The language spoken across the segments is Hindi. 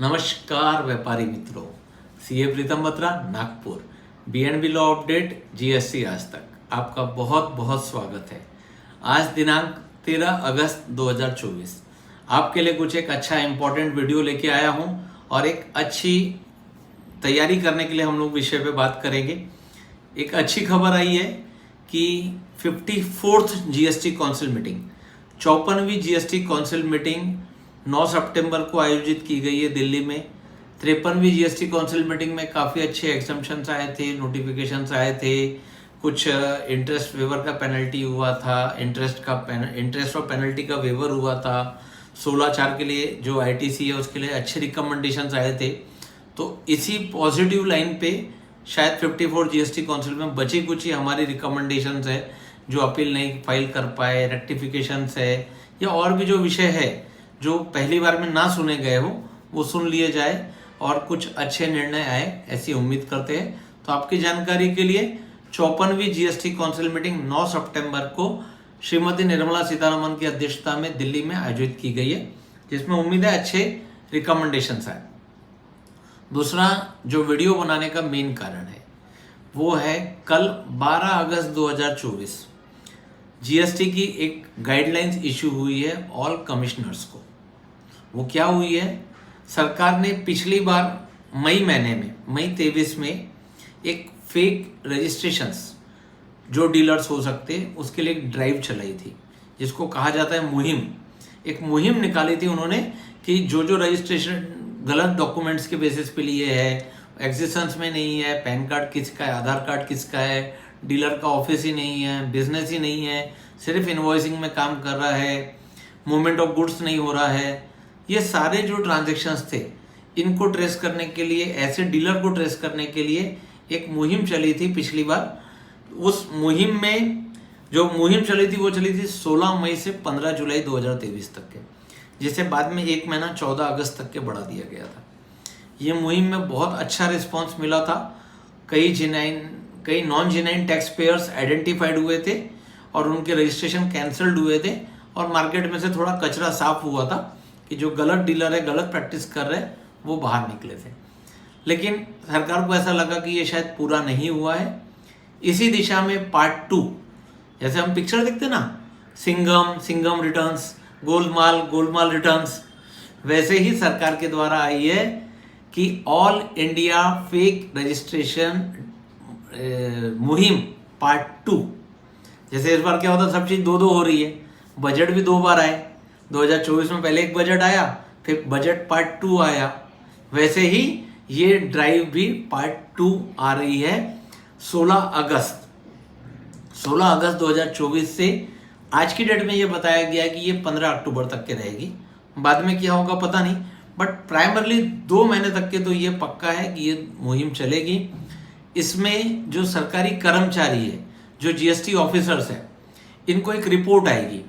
नमस्कार व्यापारी मित्रों, CA Pritam Batra Nagpur, BNB law update GST आज तक आपका बहुत बहुत स्वागत है। आज दिनांक 13 अगस्त 2024 आपके लिए कुछ एक अच्छा इंपॉर्टेंट वीडियो लेके आया हूं और एक अच्छी तैयारी करने के लिए हम लोग विषय पे बात करेंगे। एक अच्छी खबर आई है कि 54th जीएसटी काउंसिल मीटिंग 54वीं जीएसटी काउंसिल मीटिंग 9 सितंबर को आयोजित की गई है दिल्ली में। 53वीं जीएसटी काउंसिल मीटिंग में काफ़ी अच्छे एग्जम्पशंस आए थे, नोटिफिकेशंस आए थे, कुछ इंटरेस्ट वेवर का पेनल्टी हुआ था, इंटरेस्ट और पेनल्टी का वेवर हुआ था। 16/4 के लिए जो आईटीसी है उसके लिए अच्छे रिकमेंडेशंस आए थे। तो इसी पॉजिटिव लाइन पे शायद 54 जीएसटी काउंसिल में बची कुछ ही हमारी रिकमेंडेशंस है जो अपील नहीं फाइल कर पाए, रेक्टिफिकेशंस है या और भी जो विषय है जो पहली बार में ना सुने गए हो वो सुन लिए जाए और कुछ अच्छे निर्णय आए, ऐसी उम्मीद करते हैं। तो आपकी जानकारी के लिए 54वीं जीएसटी काउंसिल मीटिंग 9 सितंबर को श्रीमती निर्मला सीतारमण की अध्यक्षता में दिल्ली में आयोजित की गई है, जिसमें उम्मीद है अच्छे रिकमेंडेशंस आए। दूसरा जो वीडियो बनाने का मेन कारण है वो है कल 12 अगस्त 2024 जीएसटी की एक गाइडलाइंस इशू हुई है ऑल कमिश्नर्स को। वो क्या हुई है, सरकार ने पिछली बार मई महीने में, मई 23 में एक फेक रजिस्ट्रेशंस जो डीलर्स हो सकते उसके लिए एक ड्राइव चलाई थी, जिसको कहा जाता है मुहिम। एक मुहिम निकाली थी उन्होंने कि जो रजिस्ट्रेशन गलत डॉक्यूमेंट्स के बेसिस पे लिए है, एग्जिस्टेंस में नहीं है, पैन कार्ड किसका है, आधार कार्ड किसका है, डीलर का ऑफिस ही नहीं है, बिजनेस ही नहीं है, सिर्फ इनवॉइसिंग में काम कर रहा है, मूवमेंट ऑफ गुड्स नहीं हो रहा है, ये सारे जो ट्रांजैक्शंस थे इनको ट्रेस करने के लिए, ऐसे डीलर को ट्रेस करने के लिए एक मुहिम चली थी पिछली बार। उस मुहिम में जो मुहिम चली थी वो चली थी 16 मई से 15 जुलाई 2023 तक के, जिसे बाद में एक महीना 14 अगस्त तक के बढ़ा दिया गया था। ये मुहिम में बहुत अच्छा रिस्पांस मिला था। कई non genuine tax payers identified हुए थे और उनके रजिस्ट्रेशन कैंसल्ड हुए थे और मार्केट में से थोड़ा कचरा साफ हुआ था कि जो गलत डीलर है, गलत प्रैक्टिस कर रहे हैं, वो बाहर निकले थे। लेकिन सरकार को ऐसा लगा कि ये शायद पूरा नहीं हुआ है। इसी दिशा में पार्ट 2, जैसे हम पिक्चर देखते ना, सिंघम रिटर्न्स, गोलमाल रिटर्न्स, वैसे ही सरकार के द्वारा आई है कि ऑल इंडिया फेक रजिस्ट्रेशन मुहिम पार्ट 2। जैसे इस बार क्या होता, सब चीज़ दो हो रही है, बजट भी 2 बार आए। 2024 में पहले एक बजट आया, फिर बजट पार्ट 2 आया, वैसे ही ये ड्राइव भी पार्ट 2 आ रही है 16 अगस्त 2024 से। आज की डेट में ये बताया गया कि ये 15 अक्टूबर तक के रहेगी। बाद में क्या होगा पता नहीं, बट प्राइमरली 2 महीने तक के तो ये पक्का है कि ये मुहिम चलेगी। इसमें जो सरकारी कर्मचारी है, जो जीएसटी ऑफिसर्स हैं, इनको एक रिपोर्ट आएगी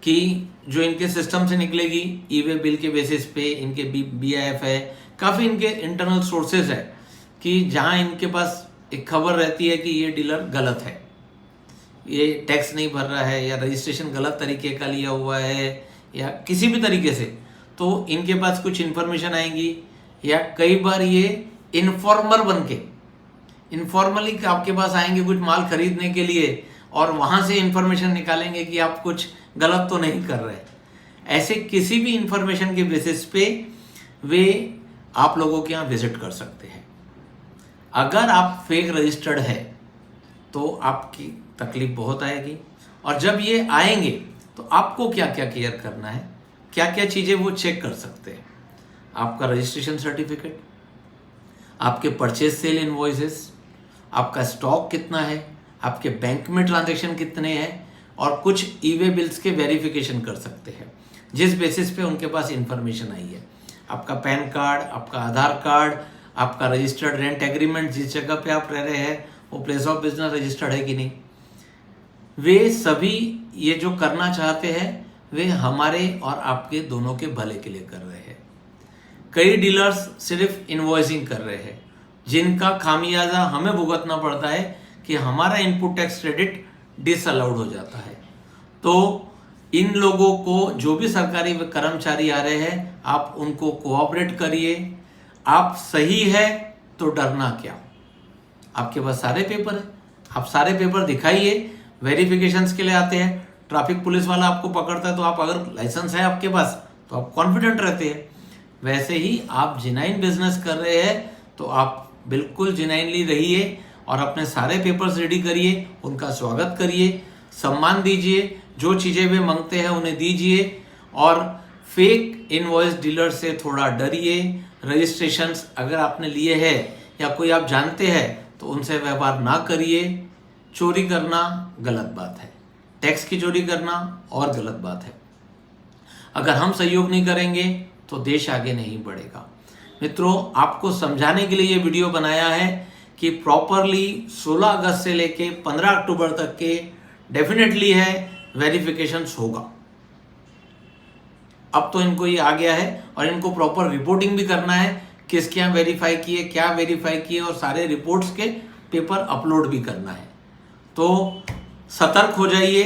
कि जो इनके सिस्टम से निकलेगी, ई वे बिल के बेसिस पे, इनके BIF है, काफ़ी इनके इंटरनल सोर्सेज है कि जहां इनके पास एक खबर रहती है कि ये डीलर गलत है, ये टैक्स नहीं भर रहा है या रजिस्ट्रेशन गलत तरीके का लिया हुआ है या किसी भी तरीके से, तो इनके पास कुछ इन्फॉर्मेशन आएंगी। या कई बार ये इनफॉर्मली आपके पास आएंगे कुछ माल खरीदने के लिए और वहां से इन्फॉर्मेशन निकालेंगे कि आप कुछ गलत तो नहीं कर रहे। ऐसे किसी भी इंफॉर्मेशन के बेसिस पे वे आप लोगों के यहाँ विजिट कर सकते हैं। अगर आप फेक रजिस्टर्ड है तो आपकी तकलीफ बहुत आएगी, और जब ये आएंगे तो आपको क्या क्या केयर करना है, क्या क्या चीज़ें वो चेक कर सकते हैं। आपका रजिस्ट्रेशन सर्टिफिकेट, आपके परचेज सेल इनवॉइसेस, आपका स्टॉक कितना है, आपके बैंक में ट्रांजैक्शन कितने हैं, और कुछ ई वे बिल्स के वेरिफिकेशन कर सकते हैं जिस बेसिस पे उनके पास इंफॉर्मेशन आई है। आपका पैन कार्ड, आपका आधार कार्ड, आपका रजिस्टर्ड रेंट एग्रीमेंट, जिस जगह पे आप रह रहे हैं वो प्लेस ऑफ बिजनेस रजिस्टर्ड है कि नहीं, वे सभी ये जो करना चाहते हैं वे हमारे और आपके दोनों के भले के लिए कर रहे हैं। कई डीलर्स सिर्फ इनवॉइसिंग कर रहे हैं, जिनका खामियाजा हमें भुगतना पड़ता है कि हमारा इनपुट टैक्स क्रेडिट डिसअलाउड हो जाता है। तो इन लोगों को, जो भी सरकारी कर्मचारी आ रहे हैं, आप उनको कोऑपरेट करिए। आप सही है तो डरना क्या, आपके पास सारे पेपर है, आप सारे पेपर दिखाइए। वेरिफिकेशंस के लिए आते हैं, ट्रैफिक पुलिस वाला आपको पकड़ता है तो आप, अगर लाइसेंस है आपके पास तो आप कॉन्फिडेंट रहते हैं। वैसे ही आप जेन्युइन बिजनेस कर रहे हैं तो आप बिल्कुल जेन्युइनली रहिए और अपने सारे पेपर्स रेडी करिए, उनका स्वागत करिए, सम्मान दीजिए, जो चीज़ें वे मांगते हैं उन्हें दीजिए। और फेक इनवॉइस डीलर से थोड़ा डरिए। रजिस्ट्रेशंस अगर आपने लिए हैं या कोई आप जानते हैं तो उनसे व्यवहार ना करिए। चोरी करना गलत बात है, टैक्स की चोरी करना और गलत बात है। अगर हम सहयोग नहीं करेंगे तो देश आगे नहीं बढ़ेगा। मित्रों, आपको समझाने के लिए ये वीडियो बनाया है कि प्रॉपरली 16 अगस्त से लेके 15 अक्टूबर तक के डेफिनेटली है वेरिफिकेशंस होगा। अब तो इनको ये आ गया है और इनको प्रॉपर रिपोर्टिंग भी करना है, किसके यहाँ वेरीफाई किए, क्या वेरीफाई किए, और सारे रिपोर्ट्स के पेपर अपलोड भी करना है। तो सतर्क हो जाइए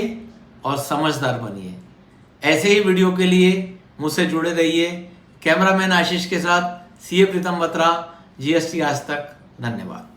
और समझदार बनिए। ऐसे ही वीडियो के लिए मुझसे जुड़े रहिए। कैमरामैन आशीष के साथ सीए प्रीतम बत्रा, जीएसटी आज तक। धन्यवाद।